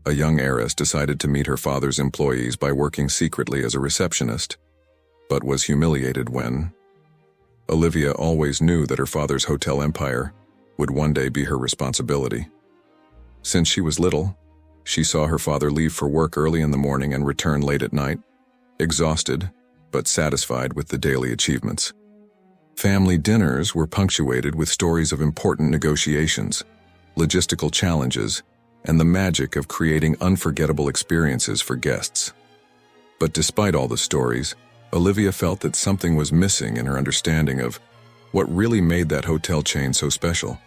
a young heiress decided to meet her father's employees by working secretly as a receptionist, but was humiliated when Olivia always knew that her father's hotel empire would one day be her responsibility. Since she was little, she saw her father leave for work early in the morning and return late at night, exhausted but satisfied with the daily achievements. Family dinners were punctuated with stories of important negotiations, logistical challenges, and the magic of creating unforgettable experiences for guests. But despite all the stories, Olivia felt that something was missing in her understanding of what really made that hotel chain so special.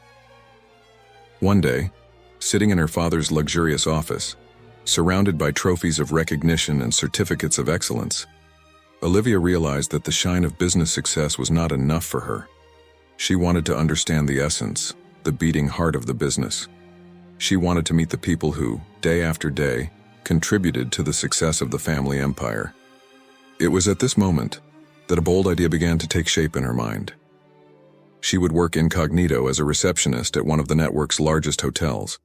One day, sitting in her father's luxurious office, surrounded by trophies of recognition and certificates of excellence, Olivia realized that the shine of business success was not enough for her. She wanted to understand the essence, the beating heart of the business. She wanted to meet the people who, day after day, contributed to the success of the family empire. It was at this moment that a bold idea began to take shape in her mind. She would work incognito as a receptionist at one of the network's largest hotels.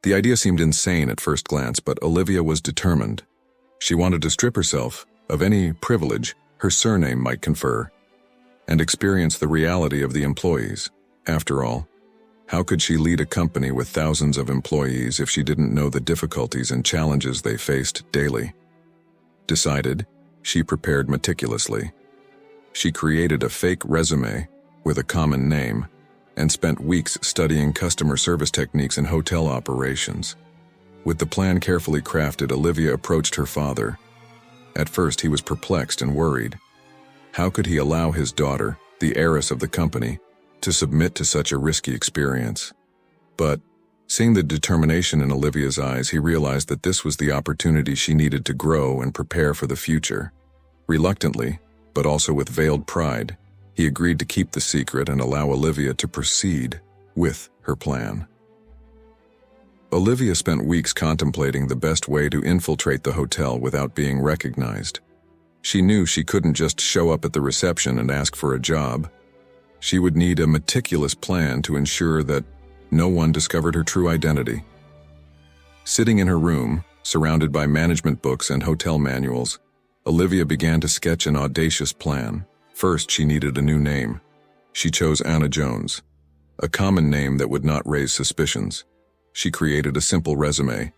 The idea seemed insane at first glance, but Olivia was determined. She wanted to strip herself of any privilege her surname might confer and experience the reality of the employees. After all, how could she lead a company with thousands of employees if she didn't know the difficulties and challenges they faced daily? Decided, she prepared meticulously. She created a fake resume with a common name and spent weeks studying customer service techniques in hotel operations. With the plan carefully crafted, Olivia approached her father. At first, he was perplexed and worried. How could he allow his daughter, the heiress of the company, to submit to such a risky experience? But, seeing the determination in Olivia's eyes, he realized that this was the opportunity she needed to grow and prepare for the future. Reluctantly, but also with veiled pride, he agreed to keep the secret and allow Olivia to proceed with her plan. Olivia spent weeks contemplating the best way to infiltrate the hotel without being recognized. She knew she couldn't just show up at the reception and ask for a job. She would need a meticulous plan to ensure that no one discovered her true identity. Sitting in her room, surrounded by management books and hotel manuals, Olivia began to sketch an audacious plan. First, she needed a new name. She chose Anna Jones, a common name that would not raise suspicions. She created a simple resume,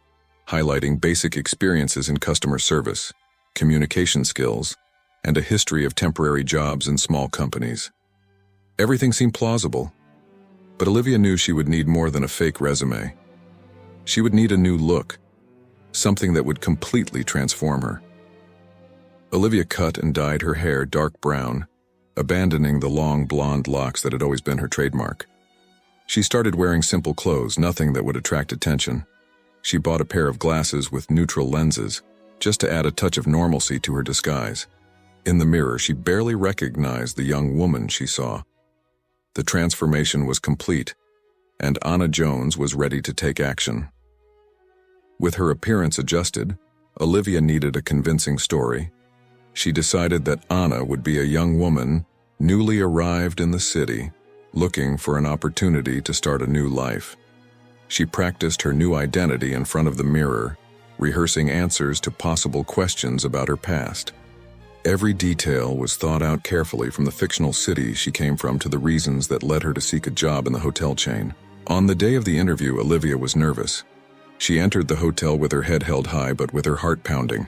highlighting basic experiences in customer service, communication skills, and a history of temporary jobs in small companies. Everything seemed plausible, but Olivia knew she would need more than a fake resume. She would need a new look, something that would completely transform her. Olivia cut and dyed her hair dark brown, abandoning the long blonde locks that had always been her trademark. She started wearing simple clothes, nothing that would attract attention. She bought a pair of glasses with neutral lenses, just to add a touch of normalcy to her disguise. In the mirror, she barely recognized the young woman she saw. The transformation was complete, and Anna Jones was ready to take action. With her appearance adjusted, Olivia needed a convincing story. She decided that Anna would be a young woman newly arrived in the city, looking for an opportunity to start a new life. She practiced her new identity in front of the mirror, rehearsing answers to possible questions about her past. Every detail was thought out carefully, from the fictional city she came from to the reasons that led her to seek a job in the hotel chain. On the day of the interview, Olivia was nervous. She entered the hotel with her head held high but with her heart pounding.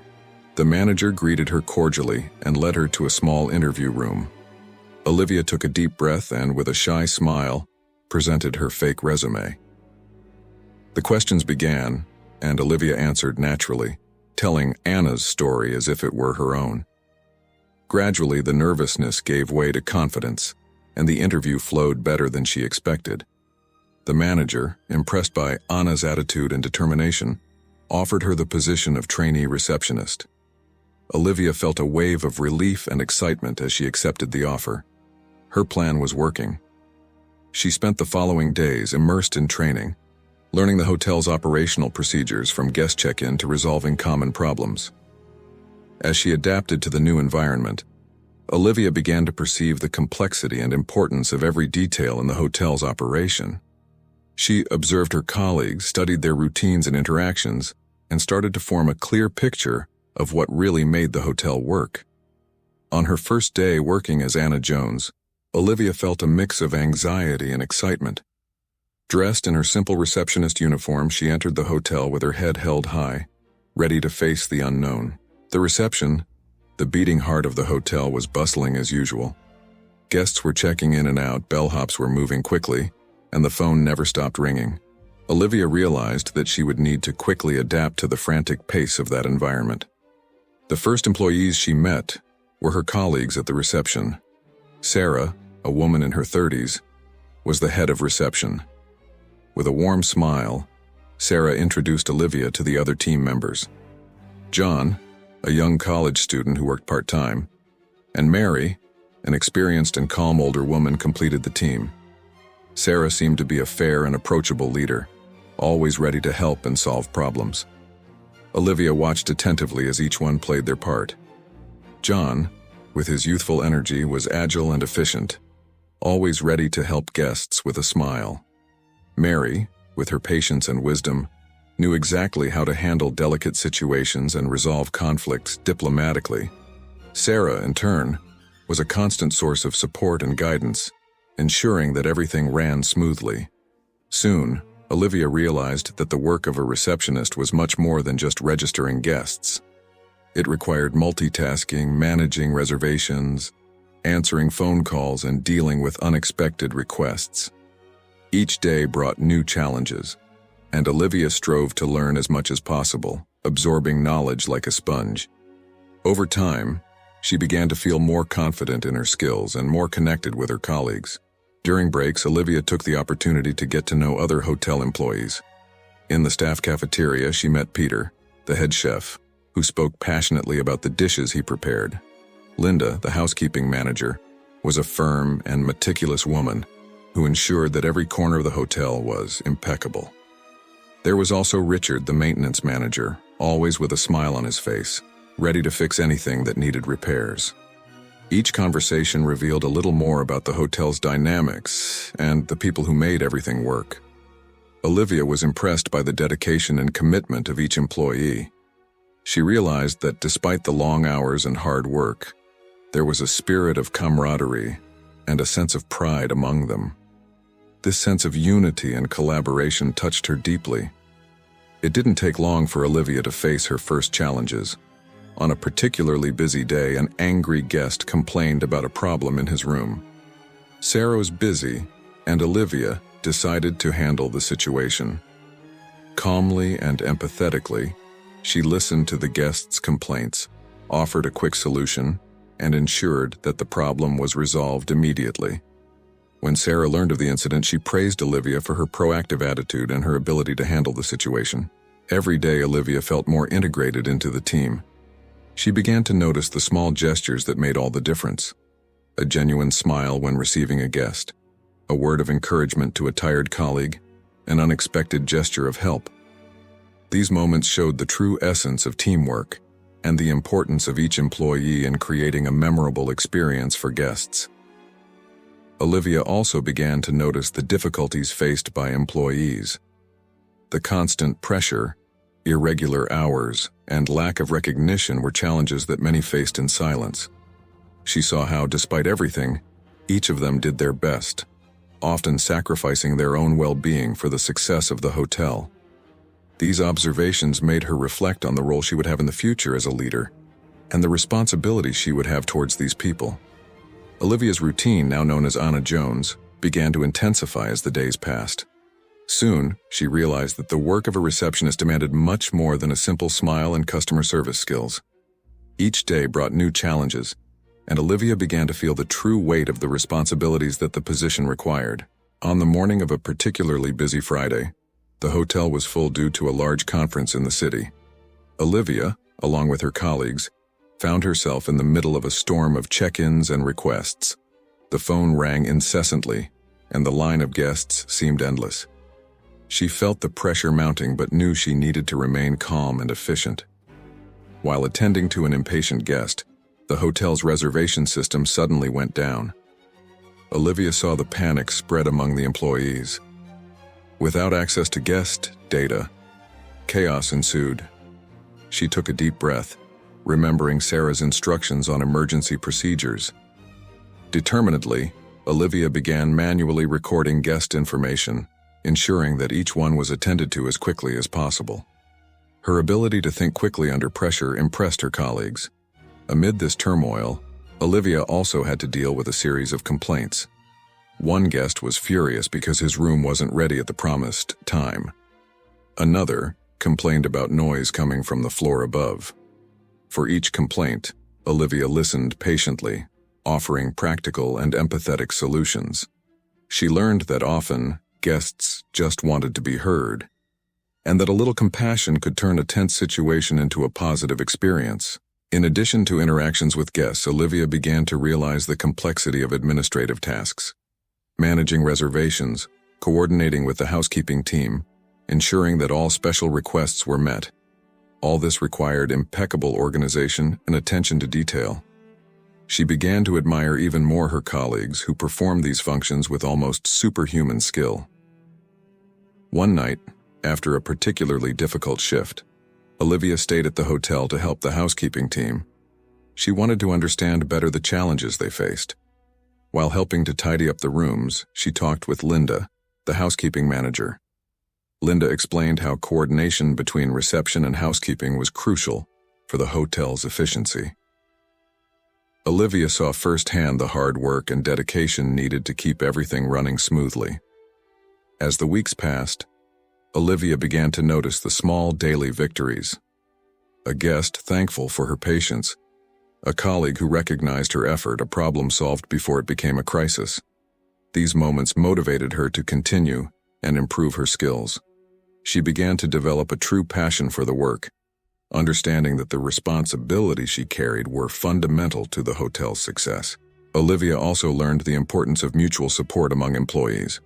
The manager greeted her cordially and led her to a small interview room. Olivia took a deep breath and, with a shy smile, presented her fake resume. The questions began, and Olivia answered naturally, telling Anna's story as if it were her own. Gradually, the nervousness gave way to confidence, and the interview flowed better than she expected. The manager, impressed by Anna's attitude and determination, offered her the position of trainee receptionist. Olivia felt a wave of relief and excitement as she accepted the offer. Her plan was working. She spent the following days immersed in training, learning the hotel's operational procedures from guest check-in to resolving common problems. As she adapted to the new environment, Olivia began to perceive the complexity and importance of every detail in the hotel's operation. She observed her colleagues, studied their routines and interactions, and started to form a clear picture of what really made the hotel work. On her first day working as Anna Jones, Olivia felt a mix of anxiety and excitement. Dressed in her simple receptionist uniform, she entered the hotel with her head held high, ready to face the unknown. The reception, the beating heart of the hotel, was bustling as usual. Guests were checking in and out, bellhops were moving quickly, and the phone never stopped ringing. Olivia realized that she would need to quickly adapt to the frantic pace of that environment. The first employees she met were her colleagues at the reception. Sarah, a woman in her 30s, was the head of reception. With a warm smile, Sarah introduced Olivia to the other team members. John, a young college student who worked part-time, and Mary, an experienced and calm older woman, completed the team. Sarah seemed to be a fair and approachable leader, always ready to help and solve problems. Olivia watched attentively as each one played their part. John, with his youthful energy, was agile and efficient, always ready to help guests with a smile. Mary, with her patience and wisdom, knew exactly how to handle delicate situations and resolve conflicts diplomatically. Sarah, in turn, was a constant source of support and guidance, ensuring that everything ran smoothly. Soon, Olivia realized that the work of a receptionist was much more than just registering guests. It required multitasking, managing reservations, answering phone calls, and dealing with unexpected requests. Each day brought new challenges, and Olivia strove to learn as much as possible, absorbing knowledge like a sponge. Over time, she began to feel more confident in her skills and more connected with her colleagues. During breaks, Olivia took the opportunity to get to know other hotel employees. In the staff cafeteria, she met Peter, the head chef, who spoke passionately about the dishes he prepared. Linda, the housekeeping manager, was a firm and meticulous woman who ensured that every corner of the hotel was impeccable. There was also Richard, the maintenance manager, always with a smile on his face, ready to fix anything that needed repairs. Each conversation revealed a little more about the hotel's dynamics and the people who made everything work. Olivia was impressed by the dedication and commitment of each employee. She realized that despite the long hours and hard work, there was a spirit of camaraderie and a sense of pride among them. This sense of unity and collaboration touched her deeply. It didn't take long for Olivia to face her first challenges. On a particularly busy day, an angry guest complained about a problem in his room. Sarah was busy, and Olivia decided to handle the situation. Calmly and empathetically, she listened to the guest's complaints, offered a quick solution, and ensured that the problem was resolved immediately. When Sarah learned of the incident, she praised Olivia for her proactive attitude and her ability to handle the situation. Every day, Olivia felt more integrated into the team. She began to notice the small gestures that made all the difference. A genuine smile when receiving a guest, a word of encouragement to a tired colleague, an unexpected gesture of help. These moments showed the true essence of teamwork and the importance of each employee in creating a memorable experience for guests. Olivia also began to notice the difficulties faced by employees. The constant pressure, irregular hours, and lack of recognition were challenges that many faced in silence. She saw how, despite everything, each of them did their best, often sacrificing their own well-being for the success of the hotel. These observations made her reflect on the role she would have in the future as a leader, and the responsibility she would have towards these people. Olivia's routine, now known as Anna Jones, began to intensify as the days passed. Soon, she realized that the work of a receptionist demanded much more than a simple smile and customer service skills. Each day brought new challenges, and Olivia began to feel the true weight of the responsibilities that the position required. On the morning of a particularly busy Friday, the hotel was full due to a large conference in the city. Olivia, along with her colleagues, found herself in the middle of a storm of check-ins and requests. The phone rang incessantly, and the line of guests seemed endless. She felt the pressure mounting but knew she needed to remain calm and efficient. While attending to an impatient guest, the hotel's reservation system suddenly went down. Olivia saw the panic spread among the employees. Without access to guest data, chaos ensued. She took a deep breath, remembering Sarah's instructions on emergency procedures. Determinedly, Olivia began manually recording guest information, ensuring that each one was attended to as quickly as possible. Her ability to think quickly under pressure impressed her colleagues. Amid this turmoil, Olivia also had to deal with a series of complaints. One guest was furious because his room wasn't ready at the promised time. Another complained about noise coming from the floor above. For each complaint, Olivia listened patiently, offering practical and empathetic solutions. She learned that often, guests just wanted to be heard, and that a little compassion could turn a tense situation into a positive experience. In addition to interactions with guests, Olivia began to realize the complexity of administrative tasks. Managing reservations, coordinating with the housekeeping team, ensuring that all special requests were met. All this required impeccable organization and attention to detail. She began to admire even more her colleagues who performed these functions with almost superhuman skill. One night, after a particularly difficult shift, Olivia stayed at the hotel to help the housekeeping team. She wanted to understand better the challenges they faced. While helping to tidy up the rooms, she talked with Linda, the housekeeping manager. Linda explained how coordination between reception and housekeeping was crucial for the hotel's efficiency. Olivia saw firsthand the hard work and dedication needed to keep everything running smoothly. As the weeks passed, Olivia began to notice the small daily victories. A guest thankful for her patience, a colleague who recognized her effort, a problem solved before it became a crisis. These moments motivated her to continue and improve her skills. She began to develop a true passion for the work, understanding that the responsibilities she carried were fundamental to the hotel's success. Olivia also learned the importance of mutual support among employees.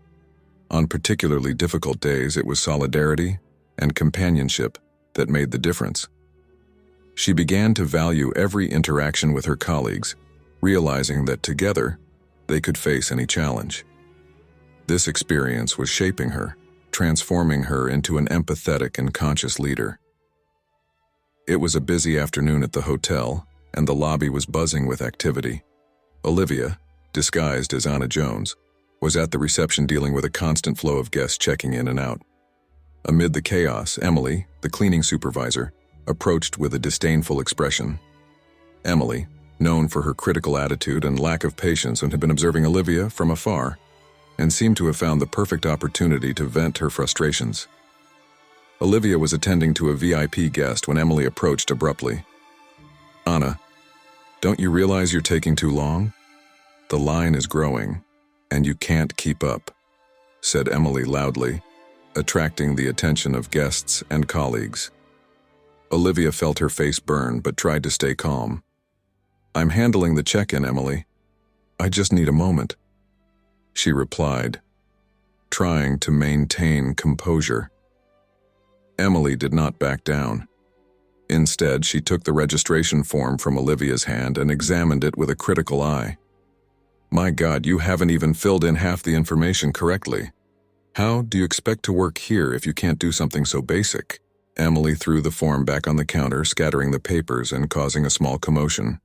On particularly difficult days, it was solidarity and companionship that made the difference. She began to value every interaction with her colleagues, realizing that together, they could face any challenge. This experience was shaping her, transforming her into an empathetic and conscious leader. It was a busy afternoon at the hotel, and the lobby was buzzing with activity. Olivia, disguised as Anna Jones, was at the reception dealing with a constant flow of guests checking in and out. Amid the chaos, Emily, the cleaning supervisor, approached with a disdainful expression. Emily, known for her critical attitude and lack of patience, had been observing Olivia from afar, and seemed to have found the perfect opportunity to vent her frustrations. Olivia was attending to a VIP guest when Emily approached abruptly. "Anna, don't you realize you're taking too long? The line is growing, and you can't keep up," said Emily loudly, attracting the attention of guests and colleagues. Olivia felt her face burn but tried to stay calm. "I'm handling the check-in, Emily. I just need a moment," she replied, trying to maintain composure. Emily did not back down. Instead, she took the registration form from Olivia's hand and examined it with a critical eye. "My God, you haven't even filled in half the information correctly. How do you expect to work here if you can't do something so basic?" Emily threw the form back on the counter, scattering the papers and causing a small commotion.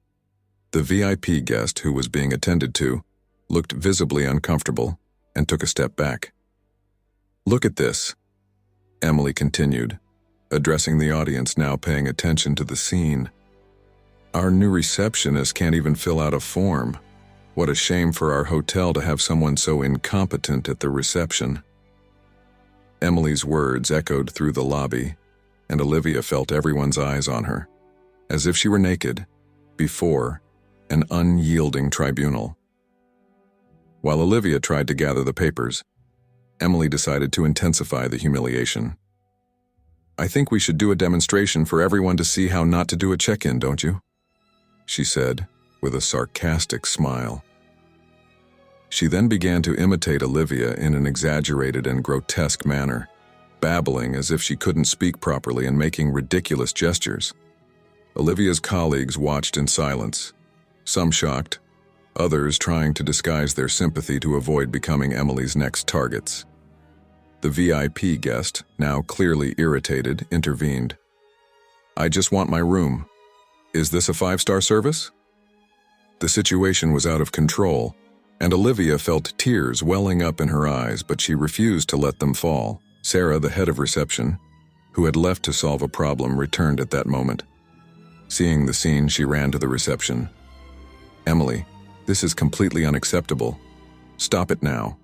The VIP guest, who was being attended to, looked visibly uncomfortable and took a step back. "Look at this," Emily continued, addressing the audience now paying attention to the scene. "Our new receptionist can't even fill out a form. What a shame for our hotel to have someone so incompetent at the reception." Emily's words echoed through the lobby, and Olivia felt everyone's eyes on her, as if she were naked, before an unyielding tribunal. While Olivia tried to gather the papers, Emily decided to intensify the humiliation. "I think we should do a demonstration for everyone to see how not to do a check-in, don't you?" she said, with a sarcastic smile. She then began to imitate Olivia in an exaggerated and grotesque manner, babbling as if she couldn't speak properly and making ridiculous gestures. Olivia's colleagues watched in silence, some shocked, others trying to disguise their sympathy to avoid becoming Emily's next targets. The VIP guest, now clearly irritated, intervened. I just want my room. Is this a 5-star service? The situation was out of control, and Olivia felt tears welling up in her eyes, but she refused to let them fall. Sarah, the head of reception, who had left to solve a problem, returned at that moment. Seeing the scene, she ran to the reception. Emily, this is completely unacceptable. Stop it now.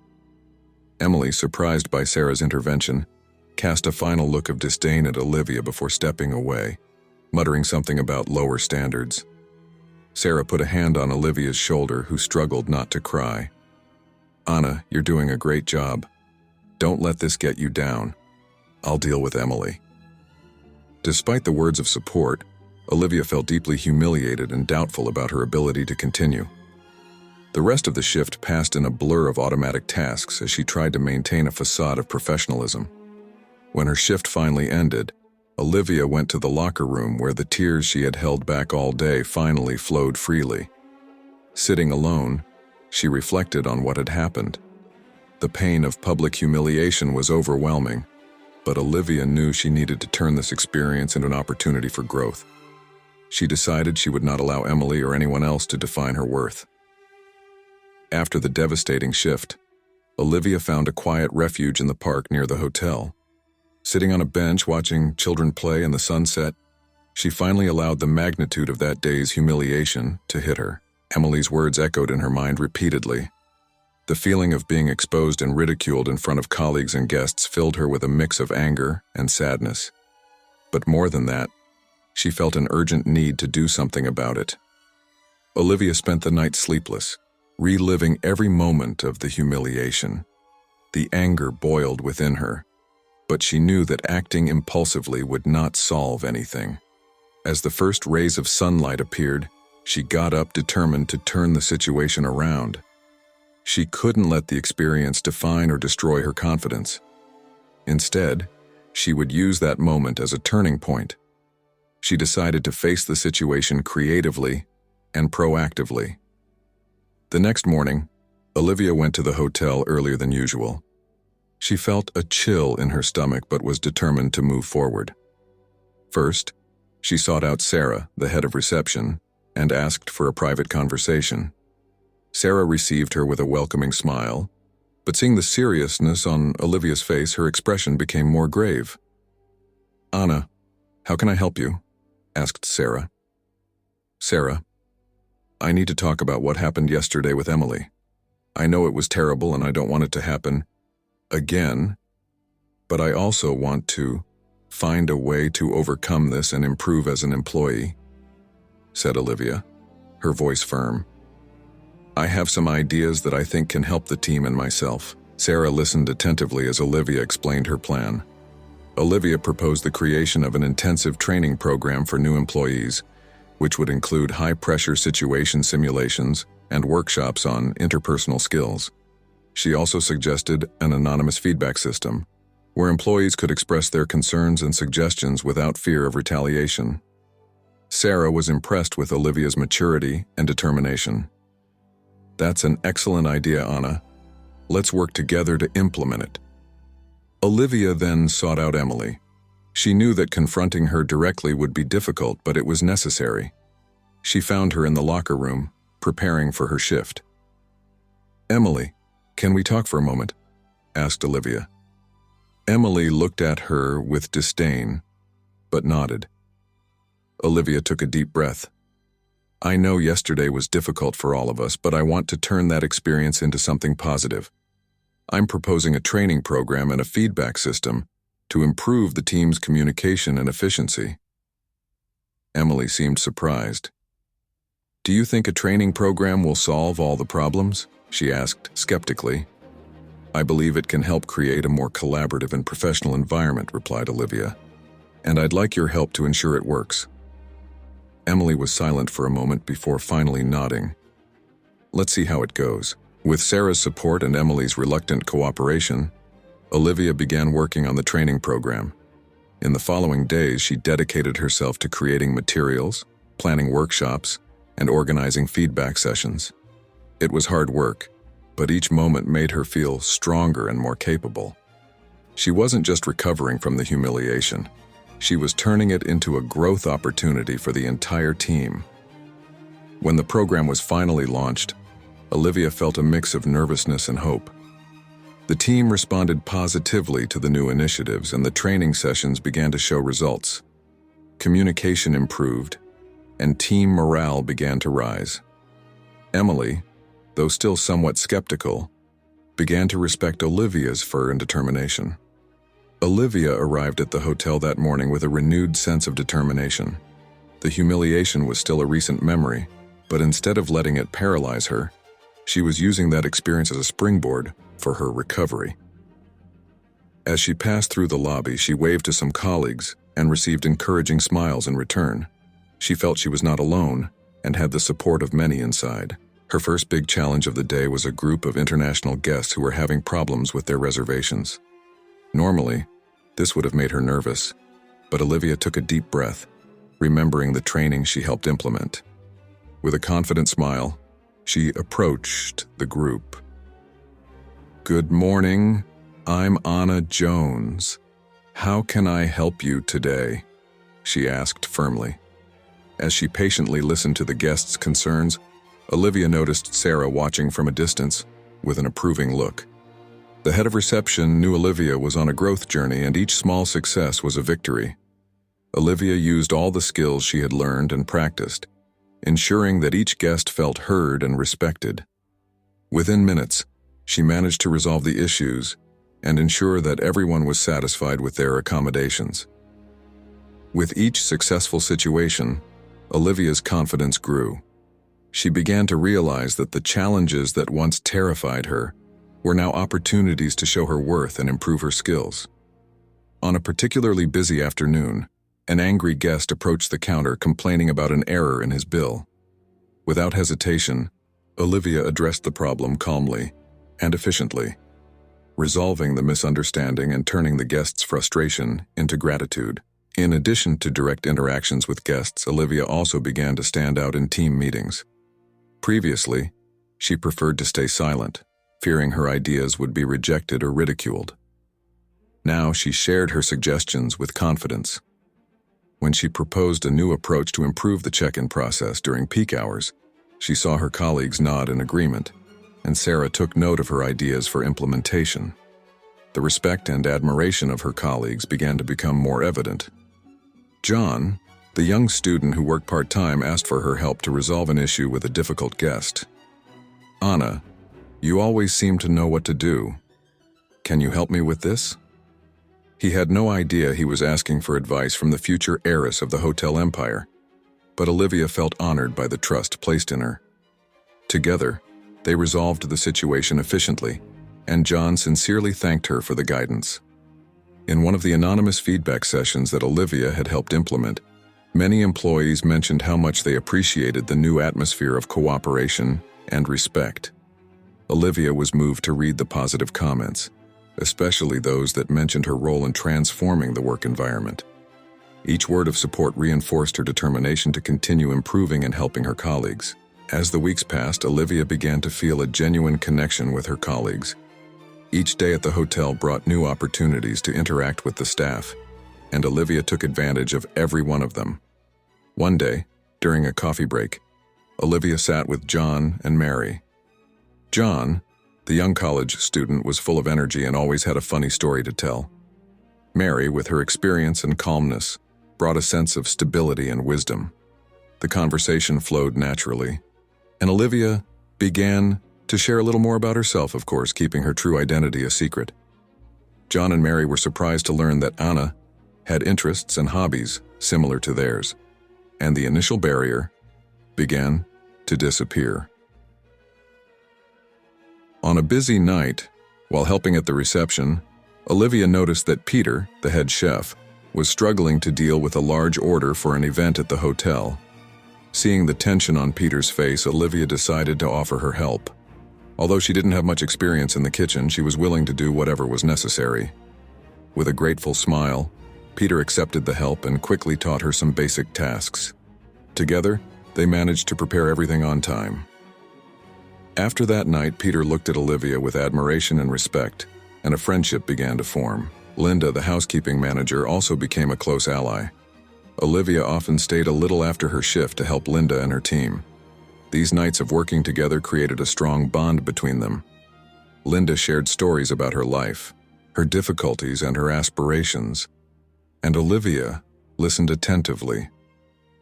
Emily, surprised by Sarah's intervention, cast a final look of disdain at Olivia before stepping away, muttering something about lower standards. Sarah put a hand on Olivia's shoulder, who struggled not to cry. Anna, you're doing a great job. Don't let this get you down. I'll deal with Emily. Despite the words of support, Olivia felt deeply humiliated and doubtful about her ability to continue. The rest of the shift passed in a blur of automatic tasks as she tried to maintain a facade of professionalism. When her shift finally ended, Olivia went to the locker room where the tears she had held back all day finally flowed freely. Sitting alone, she reflected on what had happened. The pain of public humiliation was overwhelming, but Olivia knew she needed to turn this experience into an opportunity for growth. She decided she would not allow Emily or anyone else to define her worth. After the devastating shift, Olivia found a quiet refuge in the park near the hotel. Sitting on a bench watching children play in the sunset, she finally allowed the magnitude of that day's humiliation to hit her. Emily's words echoed in her mind repeatedly. The feeling of being exposed and ridiculed in front of colleagues and guests filled her with a mix of anger and sadness. But more than that, she felt an urgent need to do something about it. Olivia spent the night sleepless, reliving every moment of the humiliation. The anger boiled within her, but she knew that acting impulsively would not solve anything. As the first rays of sunlight appeared, she got up determined to turn the situation around. She couldn't let the experience define or destroy her confidence. Instead, she would use that moment as a turning point. She decided to face the situation creatively and proactively. The next morning, Olivia went to the hotel earlier than usual. She felt a chill in her stomach but was determined to move forward. First, she sought out Sarah, the head of reception, and asked for a private conversation. Sarah received her with a welcoming smile, but seeing the seriousness on Olivia's face, her expression became more grave. "Anna, how can I help you?" asked Sarah. "Sarah, I need to talk about what happened yesterday with Emily. I know it was terrible and I don't want it to happen again, but I also want to find a way to overcome this and improve as an employee," said Olivia, her voice firm. "I have some ideas that I think can help the team and myself." Sarah listened attentively as Olivia explained her plan. Olivia proposed the creation of an intensive training program for new employees, which would include high-pressure situation simulations and workshops on interpersonal skills. She also suggested an anonymous feedback system, where employees could express their concerns and suggestions without fear of retaliation. Sarah was impressed with Olivia's maturity and determination. "That's an excellent idea, Anna. Let's work together to implement it." Olivia then sought out Emily. She knew that confronting her directly would be difficult, but it was necessary. She found her in the locker room, preparing for her shift. "Emily, can we talk for a moment?" asked Olivia. Emily looked at her with disdain, but nodded. Olivia took a deep breath. "I know yesterday was difficult for all of us, but I want to turn that experience into something positive. I'm proposing a training program and a feedback system to improve the team's communication and efficiency." Emily seemed surprised. "Do you think a training program will solve all the problems?" she asked skeptically. "I believe it can help create a more collaborative and professional environment," replied Olivia, "and I'd like your help to ensure it works." Emily was silent for a moment before finally nodding. "Let's see how it goes." With Sarah's support and Emily's reluctant cooperation, Olivia began working on the training program. In the following days, she dedicated herself to creating materials, planning workshops, and organizing feedback sessions. It was hard work, but each moment made her feel stronger and more capable. She wasn't just recovering from the humiliation. She was turning it into a growth opportunity for the entire team. When the program was finally launched, Olivia felt a mix of nervousness and hope. The team responded positively to the new initiatives, and the training sessions began to show results. Communication improved, and team morale began to rise. Emily, though still somewhat skeptical, began to respect Olivia's fire and determination. Olivia arrived at the hotel that morning with a renewed sense of determination. The humiliation was still a recent memory, but instead of letting it paralyze her, she was using that experience as a springboard for her recovery. As she passed through the lobby, she waved to some colleagues and received encouraging smiles in return. She felt she was not alone and had the support of many inside. Her first big challenge of the day was a group of international guests who were having problems with their reservations. Normally, this would have made her nervous, but Olivia took a deep breath, remembering the training she helped implement. With a confident smile, she approached the group. "Good morning, I'm Anna Jones. How can I help you today?" she asked firmly. As she patiently listened to the guests' concerns, Olivia noticed Sarah watching from a distance with an approving look. The head of reception knew Olivia was on a growth journey, and each small success was a victory. Olivia used all the skills she had learned and practiced, ensuring that each guest felt heard and respected. Within minutes, she managed to resolve the issues and ensure that everyone was satisfied with their accommodations. With each successful situation, Olivia's confidence grew. She began to realize that the challenges that once terrified her were now opportunities to show her worth and improve her skills. On a particularly busy afternoon, an angry guest approached the counter complaining about an error in his bill. Without hesitation, Olivia addressed the problem calmly and efficiently, resolving the misunderstanding and turning the guest's frustration into gratitude. In addition to direct interactions with guests, Olivia also began to stand out in team meetings. Previously, she preferred to stay silent, fearing her ideas would be rejected or ridiculed. Now she shared her suggestions with confidence. When she proposed a new approach to improve the check-in process during peak hours, she saw her colleagues nod in agreement, and Sarah took note of her ideas for implementation. The respect and admiration of her colleagues began to become more evident. John, the young student who worked part-time, asked for her help to resolve an issue with a difficult guest. "Anna, you always seem to know what to do. Can you help me with this?" He had no idea he was asking for advice from the future heiress of the hotel empire, but Olivia felt honored by the trust placed in her. Together, they resolved the situation efficiently, and John sincerely thanked her for the guidance. In one of the anonymous feedback sessions that Olivia had helped implement, many employees mentioned how much they appreciated the new atmosphere of cooperation and respect. Olivia was moved to read the positive comments, especially those that mentioned her role in transforming the work environment. Each word of support reinforced her determination to continue improving and helping her colleagues. As the weeks passed, Olivia began to feel a genuine connection with her colleagues. Each day at the hotel brought new opportunities to interact with the staff, and Olivia took advantage of every one of them. One day, during a coffee break, Olivia sat with John and Mary. John, the young college student, was full of energy and always had a funny story to tell. Mary, with her experience and calmness, brought a sense of stability and wisdom. The conversation flowed naturally, and Olivia began to share a little more about herself, of course, keeping her true identity a secret. John and Mary were surprised to learn that Anna had interests and hobbies similar to theirs, and the initial barrier began to disappear. On a busy night, while helping at the reception, Olivia noticed that Peter, the head chef, was struggling to deal with a large order for an event at the hotel. Seeing the tension on Peter's face, Olivia decided to offer her help. Although she didn't have much experience in the kitchen, she was willing to do whatever was necessary. With a grateful smile, Peter accepted the help and quickly taught her some basic tasks. Together, they managed to prepare everything on time. After that night, Peter looked at Olivia with admiration and respect, and a friendship began to form. Linda, the housekeeping manager, also became a close ally. Olivia often stayed a little after her shift to help Linda and her team. These nights of working together created a strong bond between them. Linda shared stories about her life, her difficulties, and her aspirations, and Olivia listened attentively,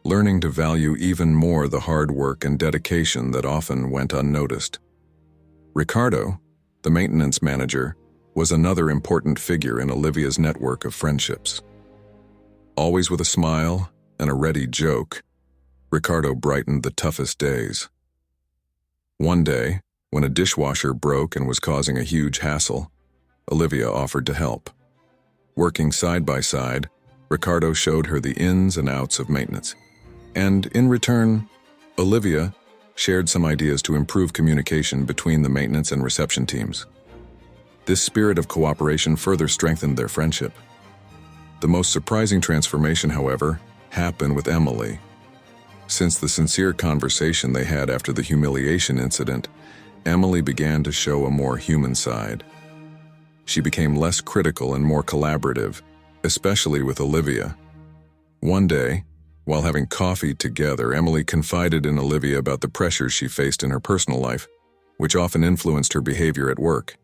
learning to value even more the hard work and dedication that often went unnoticed. Ricardo, the maintenance manager, was another important figure in Olivia's network of friendships. Always with a smile and a ready joke, Ricardo brightened the toughest days. One day, when a dishwasher broke and was causing a huge hassle, Olivia offered to help. Working side by side, Ricardo showed her the ins and outs of maintenance. And in return, Olivia shared some ideas to improve communication between the maintenance and reception teams. This spirit of cooperation further strengthened their friendship. The most surprising transformation, however, happened with Emily. Since the sincere conversation they had after the humiliation incident, Emily began to show a more human side. She became less critical and more collaborative, especially with Olivia. One day, while having coffee together, Emily confided in Olivia about the pressures she faced in her personal life, which often influenced her behavior at work.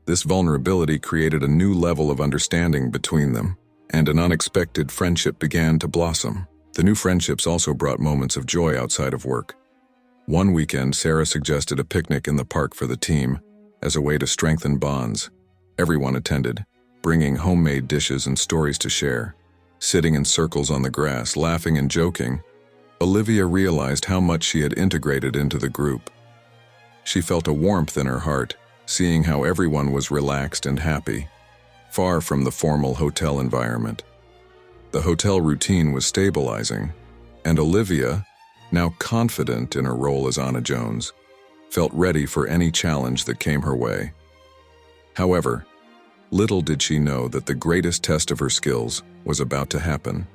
This vulnerability created a new level of understanding between them, and an unexpected friendship began to blossom. The new friendships also brought moments of joy outside of work. One weekend, Sarah suggested a picnic in the park for the team as a way to strengthen bonds. Everyone attended, bringing homemade dishes and stories to share. Sitting in circles on the grass, laughing and joking, Olivia realized how much she had integrated into the group. She felt a warmth in her heart, seeing how everyone was relaxed and happy, far from the formal hotel environment. The hotel routine was stabilizing, and Olivia, now confident in her role as Anna Jones, felt ready for any challenge that came her way. However, little did she know that the greatest test of her skills was about to happen.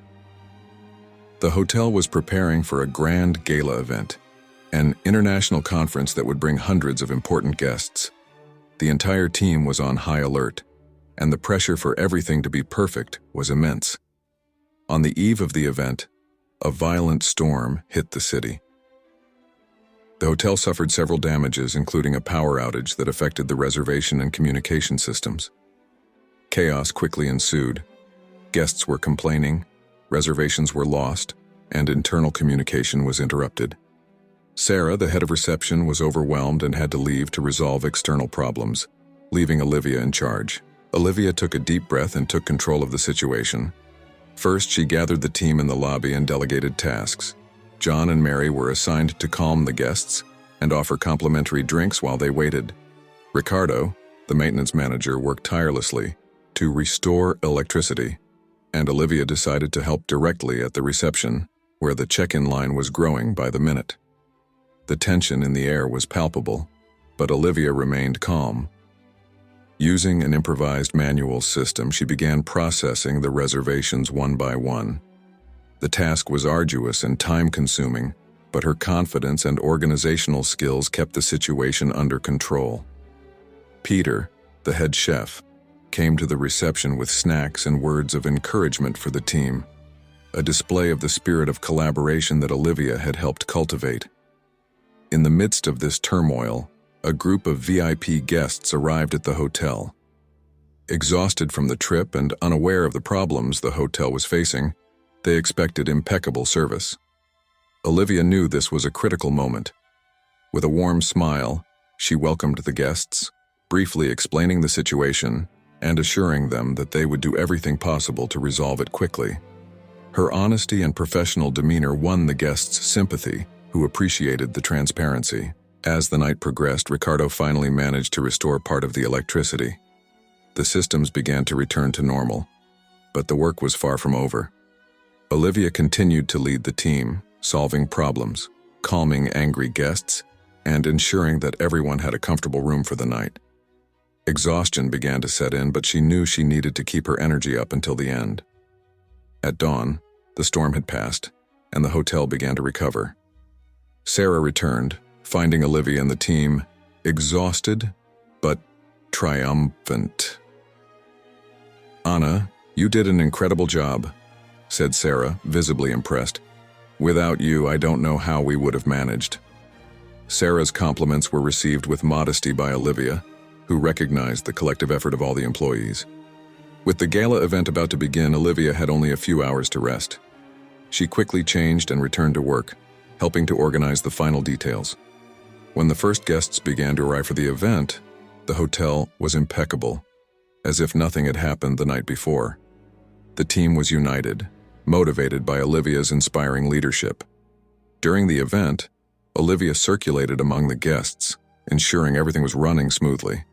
The hotel was preparing for a grand gala event, an international conference that would bring hundreds of important guests. The entire team was on high alert, and the pressure for everything to be perfect was immense. On the eve of the event, a violent storm hit the city. The hotel suffered several damages, including a power outage that affected the reservation and communication systems. Chaos quickly ensued. Guests were complaining, reservations were lost, and internal communication was interrupted. Sarah, the head of reception, was overwhelmed and had to leave to resolve external problems, leaving Olivia in charge. Olivia took a deep breath and took control of the situation. First, she gathered the team in the lobby and delegated tasks. John and Mary were assigned to calm the guests and offer complimentary drinks while they waited. Ricardo, the maintenance manager, worked tirelessly to restore electricity, and Olivia decided to help directly at the reception, where the check-in line was growing by the minute. The tension in the air was palpable, but Olivia remained calm. Using an improvised manual system, she began processing the reservations one by one. The task was arduous and time-consuming, but her confidence and organizational skills kept the situation under control. Peter, the head chef, came to the reception with snacks and words of encouragement for the team, a display of the spirit of collaboration that Olivia had helped cultivate. In the midst of this turmoil, a group of VIP guests arrived at the hotel. Exhausted from the trip and unaware of the problems the hotel was facing, they expected impeccable service. Olivia knew this was a critical moment. With a warm smile, she welcomed the guests, briefly explaining the situation and assuring them that they would do everything possible to resolve it quickly. Her honesty and professional demeanor won the guests' sympathy, who appreciated the transparency. As the night progressed, Ricardo finally managed to restore part of the electricity. The systems began to return to normal, but the work was far from over. Olivia continued to lead the team, solving problems, calming angry guests, and ensuring that everyone had a comfortable room for the night. Exhaustion began to set in, but she knew she needed to keep her energy up until the end. At dawn, the storm had passed, and the hotel began to recover. Sarah returned, finding Olivia and the team exhausted but triumphant. "Anna, you did an incredible job," said Sarah, visibly impressed. "Without you, I don't know how we would have managed." Sarah's compliments were received with modesty by Olivia, who recognized the collective effort of all the employees. With the gala event about to begin, Olivia had only a few hours to rest. She quickly changed and returned to work, helping to organize the final details. When the first guests began to arrive for the event, the hotel was impeccable, as if nothing had happened the night before. The team was united, motivated by Olivia's inspiring leadership. During the event, Olivia circulated among the guests, ensuring everything was running smoothly.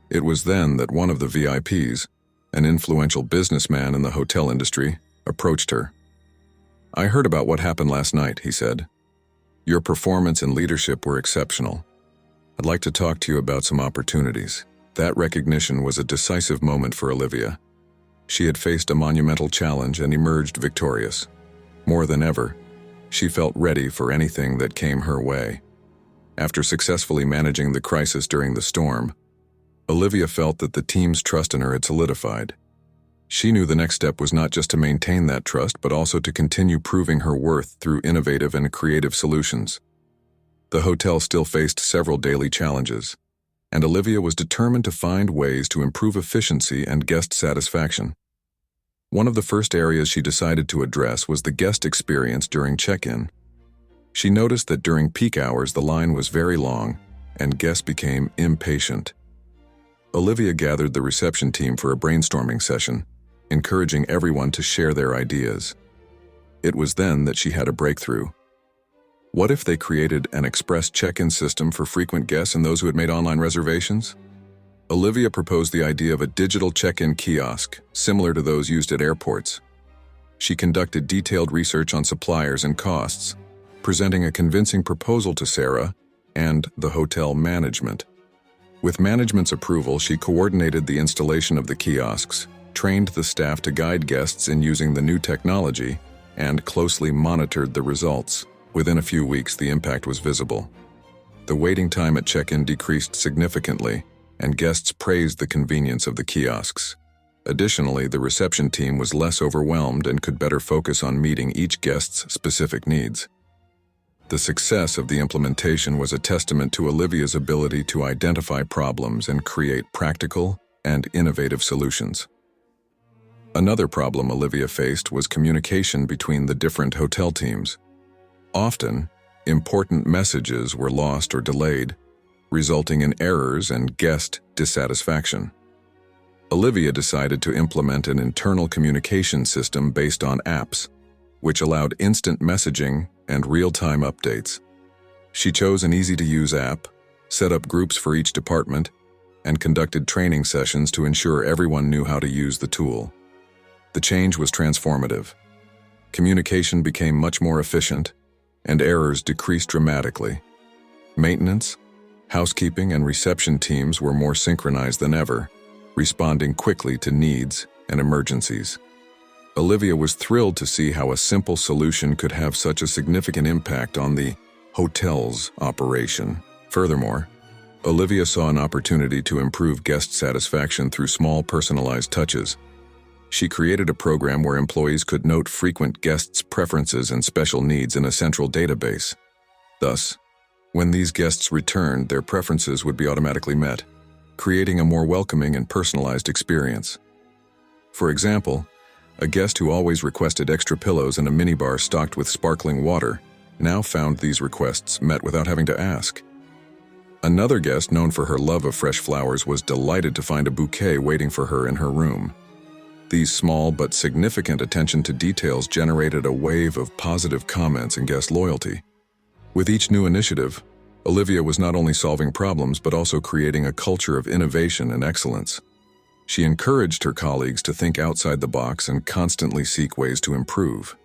It was then that one of the VIPs, an influential businessman in the hotel industry, approached her. "I heard about what happened last night," he said. "Your performance and leadership were exceptional. I'd like to talk to you about some opportunities." That recognition was a decisive moment for Olivia. She had faced a monumental challenge and emerged victorious. More than ever, she felt ready for anything that came her way. After successfully managing the crisis during the storm, Olivia felt that the team's trust in her had solidified. She knew the next step was not just to maintain that trust, but also to continue proving her worth through innovative and creative solutions. The hotel still faced several daily challenges, and Olivia was determined to find ways to improve efficiency and guest satisfaction. One of the first areas she decided to address was the guest experience during check-in. She noticed that during peak hours the line was very long, and guests became impatient. Olivia gathered the reception team for a brainstorming session, encouraging everyone to share their ideas. It was then that she had a breakthrough. What if they created an express check-in system for frequent guests and those who had made online reservations? Olivia proposed the idea of a digital check-in kiosk, similar to those used at airports. She conducted detailed research on suppliers and costs, presenting a convincing proposal to Sarah and the hotel management. With management's approval, she coordinated the installation of the kiosks, trained the staff to guide guests in using the new technology, and closely monitored the results. Within a few weeks, the impact was visible. The waiting time at check-in decreased significantly, and guests praised the convenience of the kiosks. Additionally, the reception team was less overwhelmed and could better focus on meeting each guest's specific needs. The success of the implementation was a testament to Olivia's ability to identify problems and create practical and innovative solutions. Another problem Olivia faced was communication between the different hotel teams. Often, important messages were lost or delayed, resulting in errors and guest dissatisfaction. Olivia decided to implement an internal communication system based on apps, which allowed instant messaging and real-time updates. She chose an easy-to-use app, set up groups for each department, and conducted training sessions to ensure everyone knew how to use the tool. The change was transformative. Communication became much more efficient, and errors decreased dramatically. Maintenance, housekeeping, and reception teams were more synchronized than ever, responding quickly to needs and emergencies. Olivia was thrilled to see how a simple solution could have such a significant impact on the hotel's operation. Furthermore, Olivia saw an opportunity to improve guest satisfaction through small personalized touches. She created a program where employees could note frequent guests' preferences and special needs in a central database. Thus, when these guests returned, their preferences would be automatically met, creating a more welcoming and personalized experience. For example, a guest who always requested extra pillows and a minibar stocked with sparkling water now found these requests met without having to ask. Another guest, known for her love of fresh flowers, was delighted to find a bouquet waiting for her in her room. These small but significant attention to details generated a wave of positive comments and guest loyalty. With each new initiative, Olivia was not only solving problems but also creating a culture of innovation and excellence. She encouraged her colleagues to think outside the box and constantly seek ways to improve.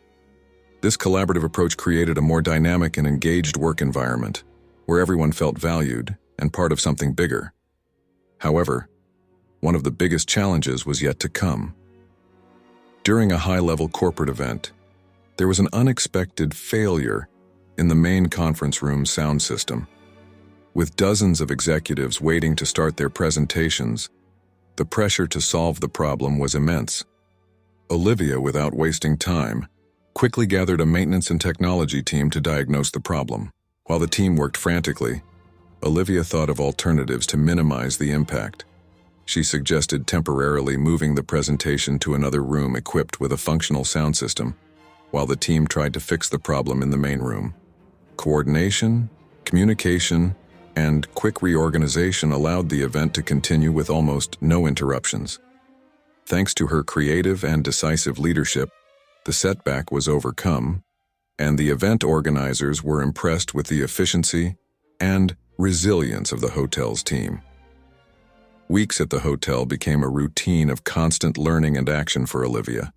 This collaborative approach created a more dynamic and engaged work environment, where everyone felt valued and part of something bigger. However, one of the biggest challenges was yet to come. During a high-level corporate event, there was an unexpected failure in the main conference room sound system. With dozens of executives waiting to start their presentations, The pressure to solve the problem was immense. Olivia, without wasting time, quickly gathered a maintenance and technology team to diagnose the problem. While the team worked frantically, Olivia thought of alternatives to minimize the impact. She suggested temporarily moving the presentation to another room equipped with a functional sound system, while the team tried to fix the problem in the main room. Coordination, communication, and quick reorganization allowed the event to continue with almost no interruptions. Thanks to her creative and decisive leadership, the setback was overcome, and the event organizers were impressed with the efficiency and resilience of the hotel's team. Weeks at the hotel became a routine of constant learning and action for Olivia.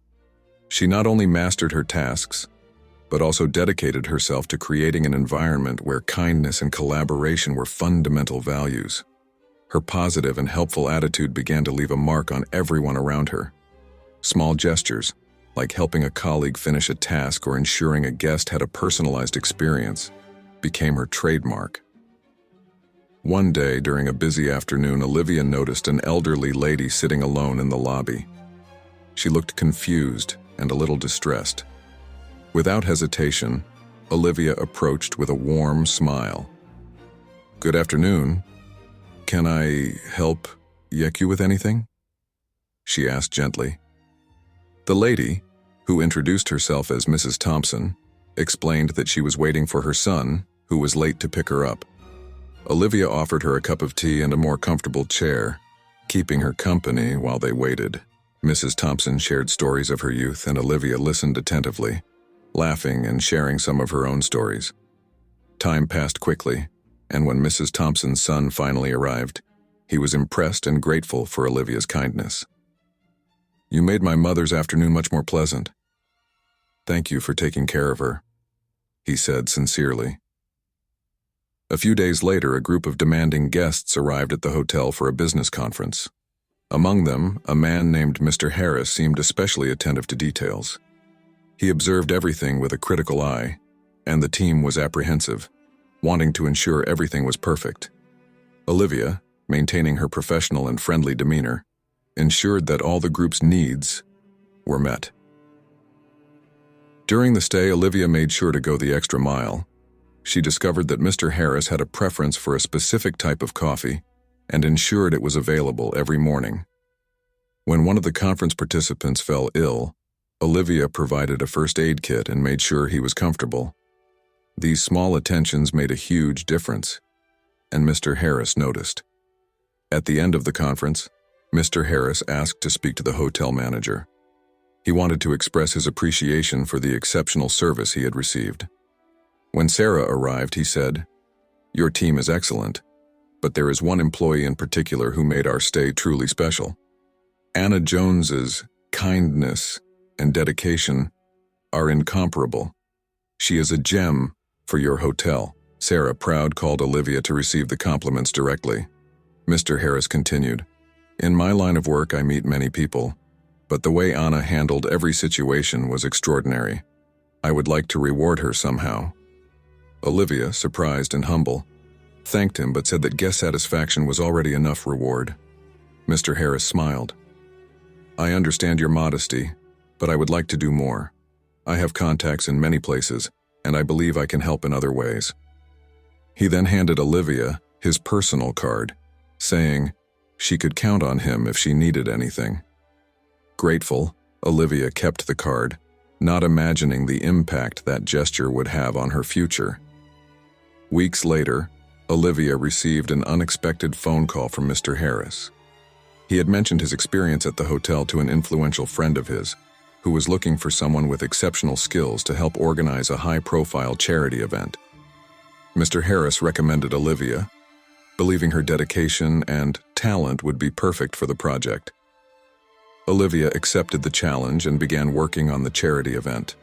She not only mastered her tasks, but also dedicated herself to creating an environment where kindness and collaboration were fundamental values. Her positive and helpful attitude began to leave a mark on everyone around her. Small gestures, like helping a colleague finish a task or ensuring a guest had a personalized experience, became her trademark. One day, during a busy afternoon, Olivia noticed an elderly lady sitting alone in the lobby. She looked confused and a little distressed. Without hesitation, Olivia approached with a warm smile. "Good afternoon. Can I help you with anything?" she asked gently. The lady, who introduced herself as Mrs. Thompson, explained that she was waiting for her son, who was late to pick her up. Olivia offered her a cup of tea and a more comfortable chair, keeping her company while they waited. Mrs. Thompson shared stories of her youth, and Olivia listened attentively, laughing and sharing some of her own stories. Time passed quickly, and when Mrs. Thompson's son finally arrived, he was impressed and grateful for Olivia's kindness. "You made my mother's afternoon much more pleasant. Thank you for taking care of her," he said sincerely. A few days later, a group of demanding guests arrived at the hotel for a business conference. Among them, a man named Mr. Heiress seemed especially attentive to details. He observed everything with a critical eye, and the team was apprehensive, wanting to ensure everything was perfect. Olivia, maintaining her professional and friendly demeanor, ensured that all the group's needs were met. During the stay, Olivia made sure to go the extra mile. She discovered that Mr. Heiress had a preference for a specific type of coffee and ensured it was available every morning. When one of the conference participants fell ill, Olivia provided a first aid kit and made sure he was comfortable. These small attentions made a huge difference, and Mr. Heiress noticed. At the end of the conference, Mr. Heiress asked to speak to the hotel manager. He wanted to express his appreciation for the exceptional service he had received. When Sarah arrived, he said, "Your team is excellent, but there is one employee in particular who made our stay truly special. Anna Jones's kindness and dedication are incomparable. She is a gem for your hotel." Sarah, proud, called Olivia to receive the compliments directly. Mr. Heiress continued, "In my line of work, I meet many people, but the way Anna handled every situation was extraordinary. I would like to reward her somehow." Olivia, surprised and humble, thanked him but said that guest satisfaction was already enough reward. Mr. Heiress smiled. "I understand your modesty, but I would like to do more. I have contacts in many places, and I believe I can help in other ways." He then handed Olivia his personal card, saying she could count on him if she needed anything. Grateful, Olivia kept the card, not imagining the impact that gesture would have on her future. Weeks later, Olivia received an unexpected phone call from Mr. Heiress. He had mentioned his experience at the hotel to an influential friend of his, who was looking for someone with exceptional skills to help organize a high-profile charity event. Mr. Heiress recommended Olivia, believing her dedication and talent would be perfect for the project. Olivia accepted the challenge and began working on the charity event.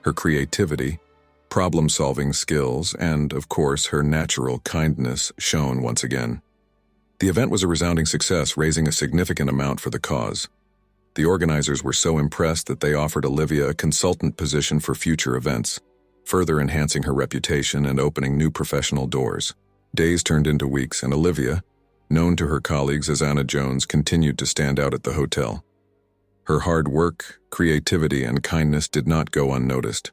Her creativity, problem-solving skills, and, of course, her natural kindness shone once again. The event was a resounding success, raising a significant amount for the cause. The organizers were so impressed that they offered Olivia a consultant position for future events, further enhancing her reputation and opening new professional doors. Days turned into weeks, and Olivia, known to her colleagues as Anna Jones, continued to stand out at the hotel. Her hard work, creativity, and kindness did not go unnoticed.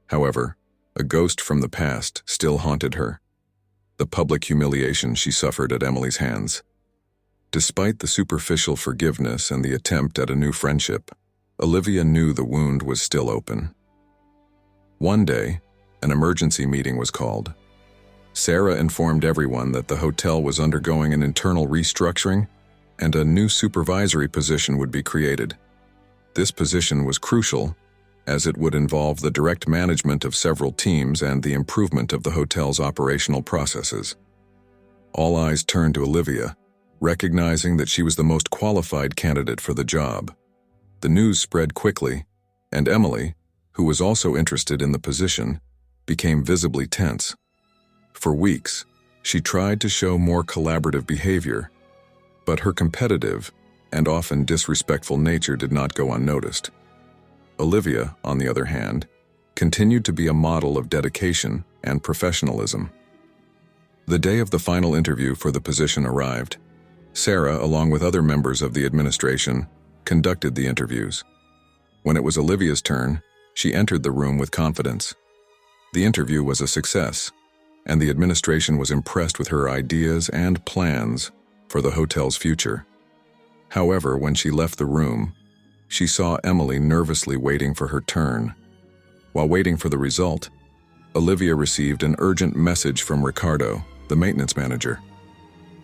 However, a ghost from the past still haunted her: the public humiliation she suffered at Emily's hands. Despite the superficial forgiveness and the attempt at a new friendship, Olivia knew the wound was still open. One day, an emergency meeting was called. Sarah informed everyone that the hotel was undergoing an internal restructuring and a new supervisory position would be created. This position was crucial, as it would involve the direct management of several teams and the improvement of the hotel's operational processes. All eyes turned to Olivia, recognizing that she was the most qualified candidate for the job. The news spread quickly, and Emily, who was also interested in the position, became visibly tense. For weeks, she tried to show more collaborative behavior, but her competitive and often disrespectful nature did not go unnoticed. Olivia, on the other hand, continued to be a model of dedication and professionalism. The day of the final interview for the position arrived. Sarah, along with other members of the administration, conducted the interviews. When it was Olivia's turn, she entered the room with confidence. The interview was a success, and the administration was impressed with her ideas and plans for the hotel's future. However, when she left the room, she saw Emily nervously waiting for her turn. While waiting for the result, Olivia received an urgent message from Ricardo, the maintenance manager.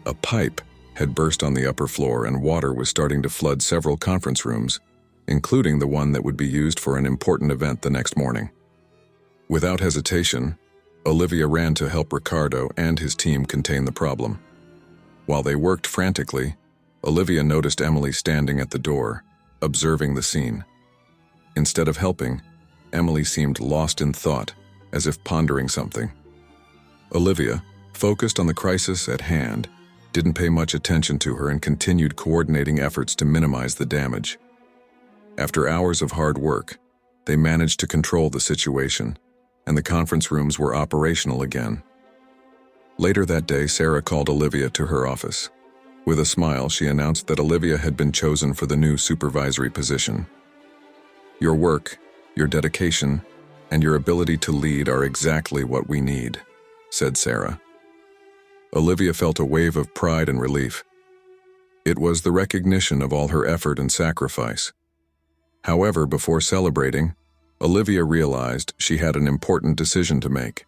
A pipe had burst on the upper floor and water was starting to flood several conference rooms, including the one that would be used for an important event the next morning. Without hesitation, Olivia ran to help Ricardo and his team contain the problem. While they worked frantically, Olivia noticed Emily standing at the door, observing the scene. Instead of helping, Emily seemed lost in thought, as if pondering something. Olivia, focused on the crisis at hand, didn't pay much attention to her and continued coordinating efforts to minimize the damage. After hours of hard work, they managed to control the situation, and the conference rooms were operational again. Later that day, Sarah called Olivia to her office. With a smile, she announced that Olivia had been chosen for the new supervisory position. "Your work, your dedication, and your ability to lead are exactly what we need," said Sarah. Olivia felt a wave of pride and relief. It was the recognition of all her effort and sacrifice. However, before celebrating, Olivia realized she had an important decision to make.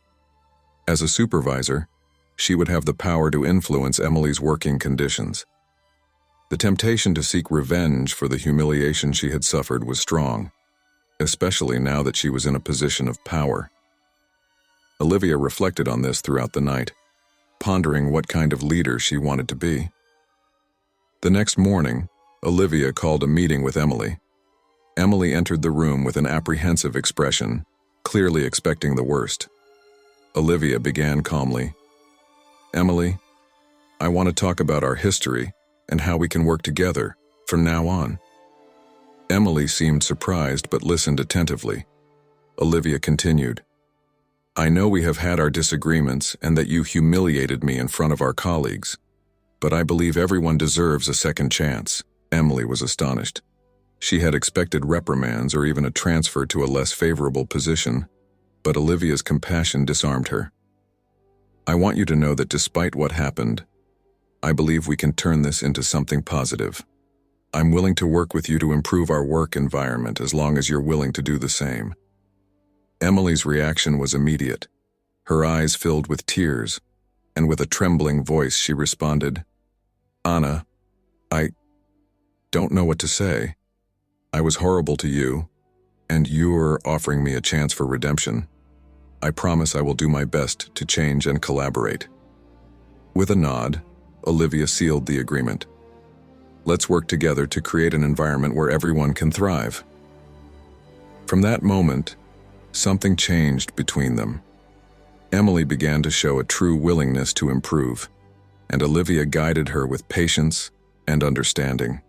As a supervisor, she would have the power to influence Emily's working conditions. The temptation to seek revenge for the humiliation she had suffered was strong, especially now that she was in a position of power. Olivia reflected on this throughout the night, pondering what kind of leader she wanted to be. The next morning, Olivia called a meeting with Emily. Emily entered the room with an apprehensive expression, clearly expecting the worst. Olivia began calmly. "Emily, I want to talk about our history and how we can work together from now on." Emily seemed surprised but listened attentively. Olivia continued, "I know we have had our disagreements and that you humiliated me in front of our colleagues, but I believe everyone deserves a second chance." Emily was astonished. She had expected reprimands or even a transfer to a less favorable position, but Olivia's compassion disarmed her. "I want you to know that despite what happened, I believe we can turn this into something positive. I'm willing to work with you to improve our work environment as long as you're willing to do the same." Emily's reaction was immediate. Her eyes filled with tears, and with a trembling voice she responded, "Anna, I don't know what to say. I was horrible to you, and you're offering me a chance for redemption. I promise I will do my best to change and collaborate." With a nod, Olivia sealed the agreement. "Let's work together to create an environment where everyone can thrive." From that moment, something changed between them. Emily began to show a true willingness to improve, and Olivia guided her with patience and understanding.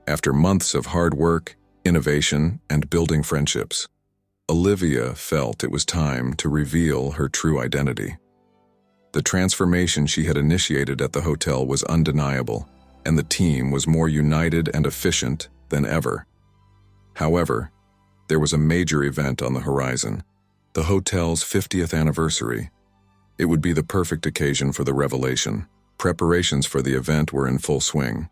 After months of hard work, innovation, and building friendships, Olivia felt it was time to reveal her true identity. The transformation she had initiated at the hotel was undeniable, and the team was more united and efficient than ever. However, there was a major event on the horizon: the hotel's 50th anniversary. It would be the perfect occasion for the revelation. Preparations for the event were in full swing.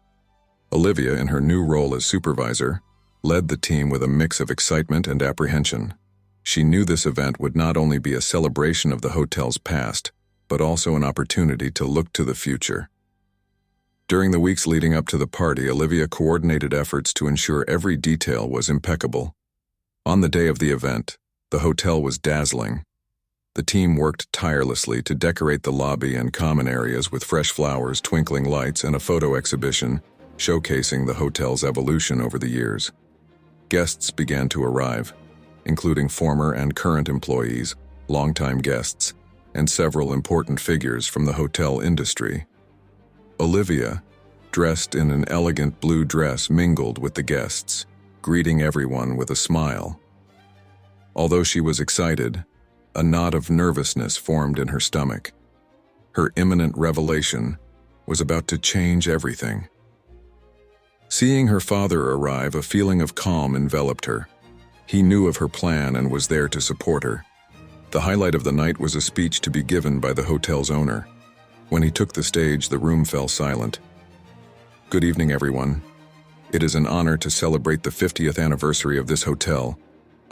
Olivia, in her new role as supervisor, led the team with a mix of excitement and apprehension. She knew this event would not only be a celebration of the hotel's past, but also an opportunity to look to the future. During the weeks leading up to the party, Olivia coordinated efforts to ensure every detail was impeccable. On the day of the event, the hotel was dazzling. The team worked tirelessly to decorate the lobby and common areas with fresh flowers, twinkling lights, and a photo exhibition showcasing the hotel's evolution over the years. Guests began to arrive, including former and current employees, longtime guests, and several important figures from the hotel industry. Olivia, dressed in an elegant blue dress, mingled with the guests, greeting everyone with a smile. Although she was excited, a knot of nervousness formed in her stomach. Her imminent revelation was about to change everything. Seeing her father arrive, a feeling of calm enveloped her. He knew of her plan and was there to support her. The highlight of the night was a speech to be given by the hotel's owner. When he took the stage, the room fell silent. "Good evening, everyone. It is an honor to celebrate the 50th anniversary of this hotel,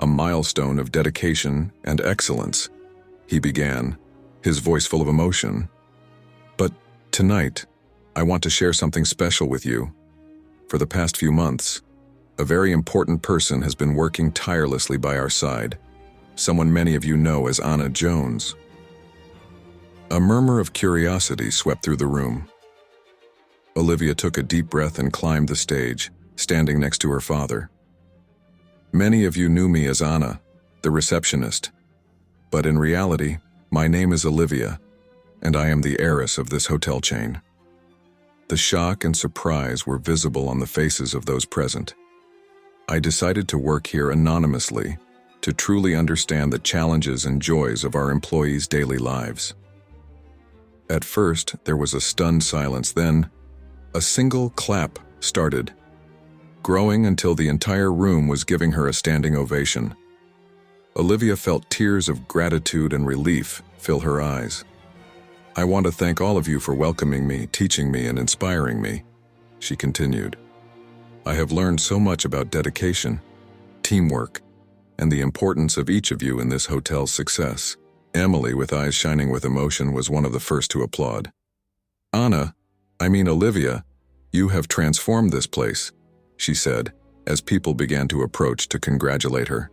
a milestone of dedication and excellence," he began, his voice full of emotion. "But tonight, I want to share something special with you. For the past few months, a very important person has been working tirelessly by our side, someone many of you know as Anna Jones." A murmur of curiosity swept through the room. Olivia took a deep breath and climbed the stage, standing next to her father. "Many of you knew me as Anna, the receptionist, but in reality, my name is Olivia, and I am the heiress of this hotel chain." The shock and surprise were visible on the faces of those present. "I decided to work here anonymously to truly understand the challenges and joys of our employees' daily lives." At first, there was a stunned silence, then a single clap started, growing until the entire room was giving her a standing ovation. Olivia felt tears of gratitude and relief fill her eyes. "I want to thank all of you for welcoming me, teaching me, and inspiring me," she continued. "I have learned so much about dedication, teamwork, and the importance of each of you in this hotel's success." Emily, with eyes shining with emotion, was one of the first to applaud. Olivia, you have transformed this place," she said, as people began to approach to congratulate her.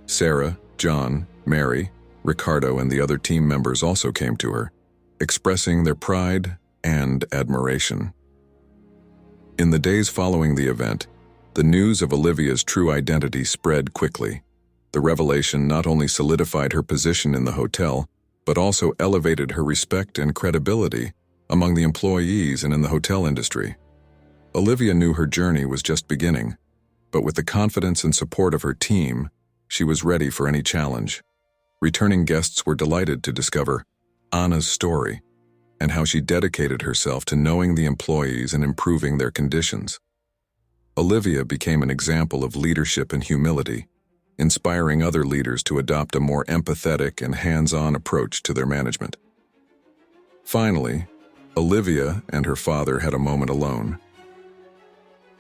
Sarah, John, Mary, Ricardo, and the other team members also came to her, expressing their pride and admiration. In the days following the event, the news of Olivia's true identity spread quickly. The revelation not only solidified her position in the hotel, but also elevated her respect and credibility among the employees and in the hotel industry. Olivia knew her journey was just beginning, but with the confidence and support of her team, she was ready for any challenge. Returning guests were delighted to discover Anna's story and how she dedicated herself to knowing the employees and improving their conditions. Olivia became an example of leadership and humility, inspiring other leaders to adopt a more empathetic and hands-on approach to their management. Finally, Olivia and her father had a moment alone.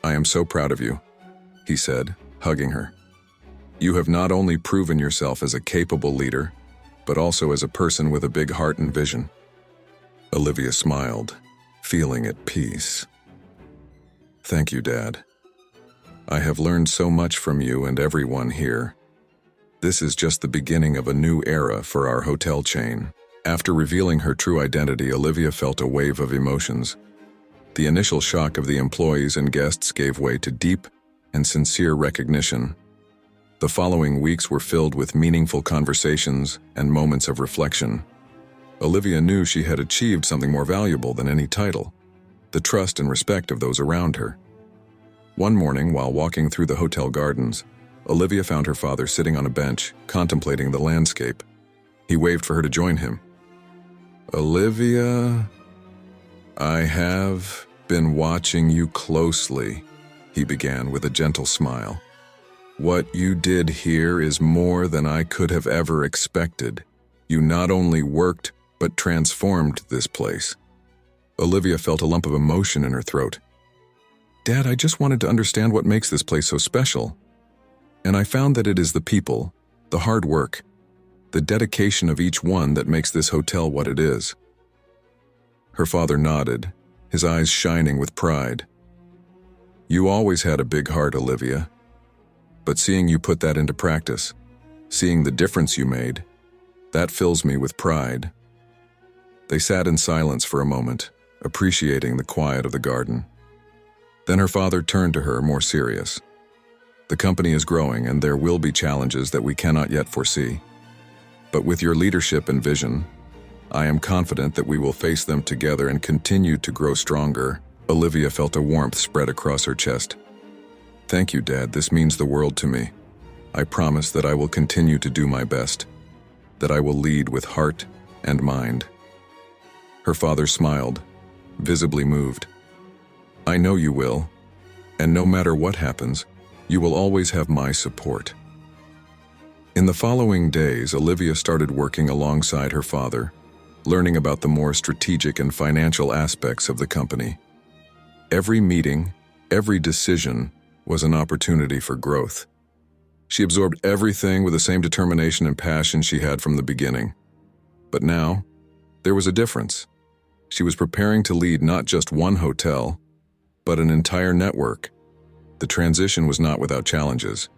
"I am so proud of you," he said, hugging her. "You have not only proven yourself as a capable leader, but also as a person with a big heart and vision." Olivia smiled, feeling at peace. "Thank you, Dad. I have learned so much from you and everyone here. This is just the beginning of a new era for our hotel chain." After revealing her true identity, Olivia felt a wave of emotions. The initial shock of the employees and guests gave way to deep and sincere recognition. The following weeks were filled with meaningful conversations and moments of reflection. Olivia knew she had achieved something more valuable than any title: the trust and respect of those around her. One morning, while walking through the hotel gardens, Olivia found her father sitting on a bench, contemplating the landscape. He waved for her to join him. Olivia, I have been watching you closely, he began with a gentle smile. What you did here is more than I could have ever expected. You not only worked, but transformed this place. Olivia felt a lump of emotion in her throat. Dad, I just wanted to understand what makes this place so special. And I found that it is the people, the hard work, the dedication of each one that makes this hotel what it is. Her father nodded, his eyes shining with pride. You always had a big heart, Olivia. But seeing you put that into practice, seeing the difference you made, that fills me with pride. They sat in silence for a moment, appreciating the quiet of the garden. Then her father turned to her, more serious. The company is growing and there will be challenges that we cannot yet foresee. But with your leadership and vision, I am confident that we will face them together and continue to grow stronger. Olivia felt a warmth spread across her chest. Thank you, Dad. This means the world to me. I promise that I will continue to do my best, that I will lead with heart and mind. Her father smiled, visibly moved. I know you will, and no matter what happens, you will always have my support. In the following days, Olivia started working alongside her father, learning about the more strategic and financial aspects of the company. Every meeting, every decision was an opportunity for growth. She absorbed everything with the same determination and passion she had from the beginning. But now, there was a difference. She was preparing to lead not just one hotel, but an entire network. The transition was not without challenges.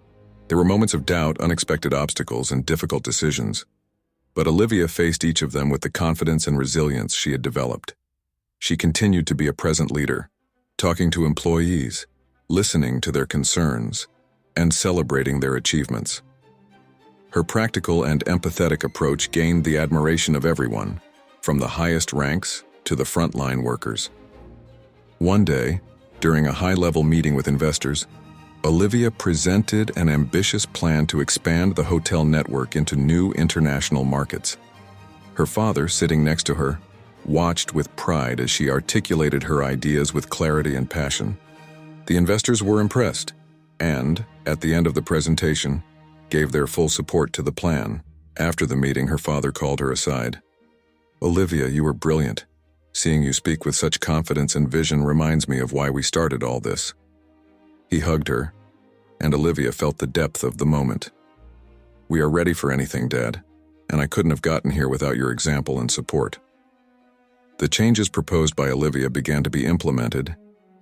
There were moments of doubt, unexpected obstacles, and difficult decisions. But Olivia faced each of them with the confidence and resilience she had developed. She continued to be a present leader, talking to employees, listening to their concerns, and celebrating their achievements. Her practical and empathetic approach gained the admiration of everyone, from the highest ranks to the frontline workers. One day, during a high-level meeting with investors, Olivia presented an ambitious plan to expand the hotel network into new international markets. Her father, sitting next to her, watched with pride as she articulated her ideas with clarity and passion. The investors were impressed, and, at the end of the presentation, gave their full support to the plan. After the meeting, her father called her aside. Olivia, you were brilliant. Seeing you speak with such confidence and vision reminds me of why we started all this. He hugged her, and Olivia felt the depth of the moment. We are ready for anything, Dad, and I couldn't have gotten here without your example and support. The changes proposed by Olivia began to be implemented,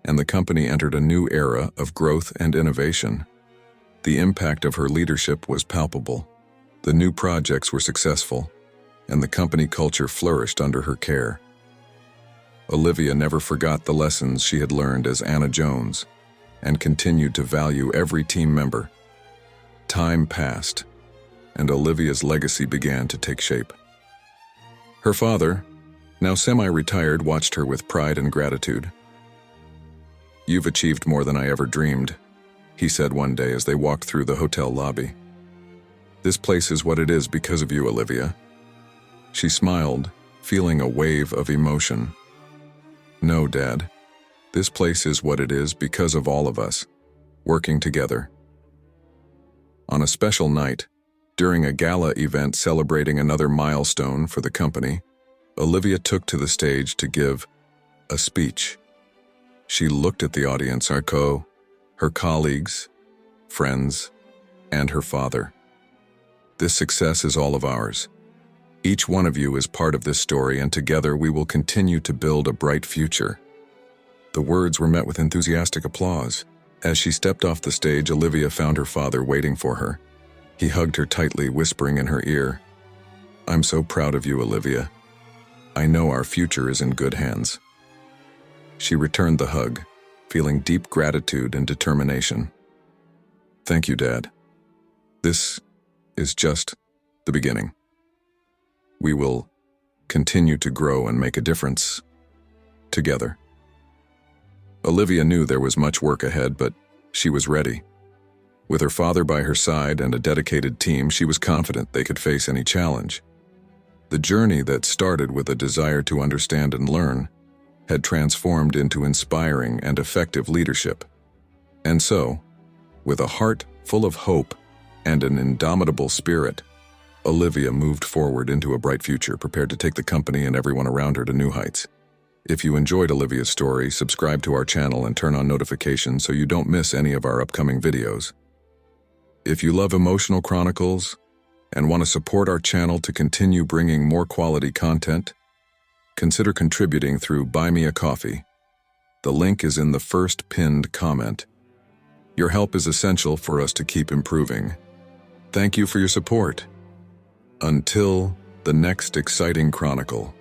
and the company entered a new era of growth and innovation. The impact of her leadership was palpable. The new projects were successful, and the company culture flourished under her care. Olivia never forgot the lessons she had learned as Anna Jones, and continued to value every team member. Time passed, and Olivia's legacy began to take shape. Her father, now semi-retired, watched her with pride and gratitude. You've achieved more than I ever dreamed, he said one day as they walked through the hotel lobby. This place is what it is because of you, Olivia. She smiled, feeling a wave of emotion. No, Dad. This place is what it is because of all of us, working together. On a special night, during a gala event celebrating another milestone for the company, Olivia took to the stage to give a speech. She looked at the audience, her colleagues, friends, and her father. This success is all of ours. Each one of you is part of this story, and together we will continue to build a bright future. The words were met with enthusiastic applause. As she stepped off the stage, Olivia found her father waiting for her. He hugged her tightly, whispering in her ear, "I'm so proud of you, Olivia. I know our future is in good hands." She returned the hug, feeling deep gratitude and determination. Thank you, Dad. This is just the beginning. We will continue to grow and make a difference together. Olivia knew there was much work ahead, but she was ready. With her father by her side and a dedicated team, she was confident they could face any challenge. The journey that started with a desire to understand and learn had transformed into inspiring and effective leadership. And so, with a heart full of hope and an indomitable spirit, Olivia moved forward into a bright future, prepared to take the company and everyone around her to new heights. If you enjoyed Olivia's story, subscribe to our channel and turn on notifications so you don't miss any of our upcoming videos. If you love emotional chronicles and want to support our channel to continue bringing more quality content, consider contributing through Buy Me a Coffee. The link is in the first pinned comment. Your help is essential for us to keep improving. Thank you for your support. Until the next exciting chronicle.